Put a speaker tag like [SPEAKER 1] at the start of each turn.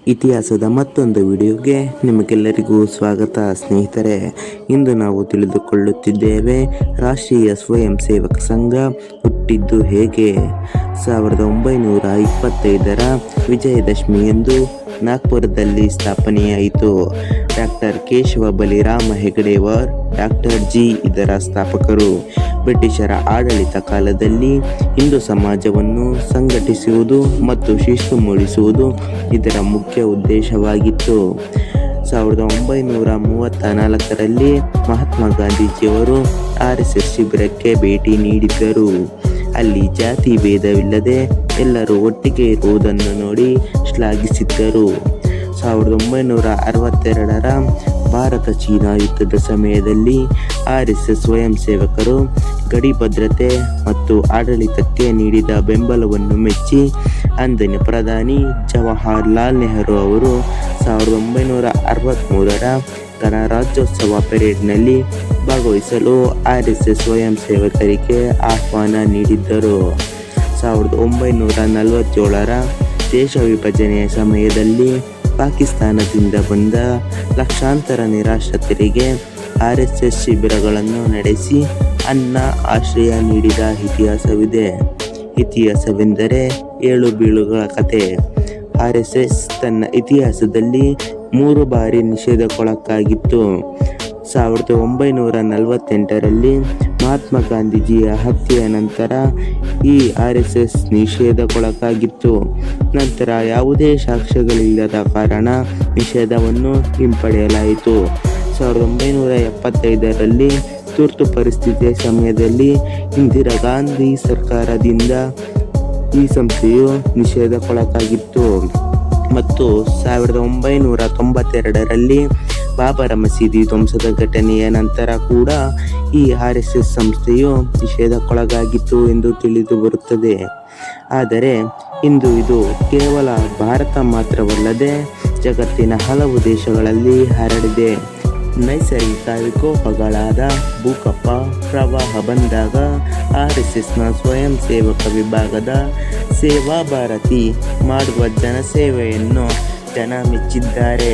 [SPEAKER 1] ಇತಿಹಾಸದ ಮತ್ತೊಂದು ವಿಡಿಯೋಗೆ ನಿಮಗೆಲ್ಲರಿಗೂ ಸ್ವಾಗತ ಸ್ನೇಹಿತರೆ. ಇಂದು ನಾವು ತಿಳಿದುಕೊಳ್ಳುತ್ತಿದ್ದೇವೆ ರಾಷ್ಟ್ರೀಯ ಸ್ವಯಂ ಸೇವಕ ಸಂಘ ಹುಟ್ಟಿದ್ದು ಹೇಗೆ. 1925ರ ವಿಜಯದಶಮಿಯಂದು ನಾಗ್ಪುರದಲ್ಲಿ ಸ್ಥಾಪನೆಯಾಯಿತು. ಡಾಕ್ಟರ್ ಕೇಶವ ಬಲಿರಾಮ ಹೆಗಡೆಯವರ್ ಡಾಕ್ಟರ್ ಜಿ ಇದರ ಸ್ಥಾಪಕರು. ಬ್ರಿಟಿಷರ ಆಡಳಿತ ಕಾಲದಲ್ಲಿ ಹಿಂದೂ ಸಮಾಜವನ್ನು ಸಂಘಟಿಸುವುದು ಮತ್ತು ಶಿಸ್ತು ಮೂಡಿಸುವುದು ಇದರ ಮುಖ್ಯ ಉದ್ದೇಶವಾಗಿತ್ತು. 1934ರಲ್ಲಿ ಮಹಾತ್ಮ ಗಾಂಧೀಜಿಯವರು RSS ಶಿಬಿರಕ್ಕೆ ಭೇಟಿ ನೀಡಿದ್ದರು. ಅಲ್ಲಿ ಜಾತಿ ಭೇದವಿಲ್ಲದೆ ಎಲ್ಲರೂ ಒಟ್ಟಿಗೆ ಇರುವುದನ್ನು ನೋಡಿ ಶ್ಲಾಘಿಸಿದ್ದರು. 1962ರ ಭಾರತ ಚೀನಾ ಯುದ್ಧದ ಸಮಯದಲ್ಲಿ RSS ಸ್ವಯಂ ಸೇವಕರು ಗಡಿ ಭದ್ರತೆ ಮತ್ತು ಆಡಳಿತಕ್ಕೆ ನೀಡಿದ ಬೆಂಬಲವನ್ನು ಮೆಚ್ಚಿ ಅಂದಿನ ಪ್ರಧಾನಿ ಜವಾಹರ್ಲಾಲ್ ನೆಹರು ಅವರು 1963ರ ಗಣರಾಜ್ಯೋತ್ಸವ ಪರೇಡ್ನಲ್ಲಿ ಭಾಗವಹಿಸಲು RSS ಸ್ವಯಂ ಸೇವಕರಿಗೆ ಆಹ್ವಾನ ನೀಡಿದ್ದರು. 1947ರ ದೇಶ ವಿಭಜನೆಯ ಸಮಯದಲ್ಲಿ ಪಾಕಿಸ್ತಾನದಿಂದ ಬಂದ ಲಕ್ಷಾಂತರ ನಿರಾಶ್ರಿತರಿಗೆ RSS ಶಿಬಿರಗಳನ್ನು ನಡೆಸಿ ಅನ್ನ ಆಶ್ರಯ ನೀಡಿದ ಇತಿಹಾಸವಿದೆ. ಇತಿಹಾಸವೆಂದರೆ ಏಳು ಬೀಳುಗಳ ಕತೆ. RSS ತನ್ನ ಇತಿಹಾಸದಲ್ಲಿ 3 ಬಾರಿ ನಿಷೇಧಕ್ಕೊಳಗಾಗಿತ್ತು. 1948ರಲ್ಲಿ ಮಹಾತ್ಮ ಗಾಂಧೀಜಿಯ ಹತ್ಯೆಯ ನಂತರ ಈ RSS ನಿಷೇಧಕ್ಕೊಳಗಾಗಿತ್ತು. ನಂತರ ಯಾವುದೇ ಸಾಕ್ಷ್ಯಗಳಿಲ್ಲದ ಕಾರಣ ನಿಷೇಧವನ್ನು ಹಿಂಪಡೆಯಲಾಯಿತು. 1975ರಲ್ಲಿ ತುರ್ತು ಪರಿಸ್ಥಿತಿಯ ಸಮಯದಲ್ಲಿ ಇಂದಿರಾ ಗಾಂಧಿ ಸರ್ಕಾರದಿಂದ ಈ ಸಂಸ್ಥೆಯು ನಿಷೇಧಕ್ಕೊಳಗಾಗಿತ್ತು ಮತ್ತು 1992ರಲ್ಲಿ ಬಾಬರ ಮಸೀದಿ ಧ್ವಂಸದ ಘಟನೆಯ ನಂತರ ಕೂಡ ಈ RSS ಸಂಸ್ಥೆಯು ನಿಷೇಧಕ್ಕೊಳಗಾಗಿತ್ತು ಎಂದು ತಿಳಿದು ಬರುತ್ತದೆ. ಆದರೆ ಇಂದು ಇದು ಕೇವಲ ಭಾರತ ಮಾತ್ರವಲ್ಲದೆ ಜಗತ್ತಿನ ಹಲವು ದೇಶಗಳಲ್ಲಿ ಹರಡಿದೆ. ನೈಸರ್ಗಿಕ ವಿಕೋಪಗಳಾದ ಭೂಕಂಪ, ಪ್ರವಾಹ ಬಂದಾಗ RSSನ ಸ್ವಯಂ ಸೇವಕ ವಿಭಾಗದ ಸೇವಾ ಭಾರತಿ ಮಾಡುವ ಜನಸೇವೆಯನ್ನು ಜನ ಮೆಚ್ಚಿದ್ದಾರೆ.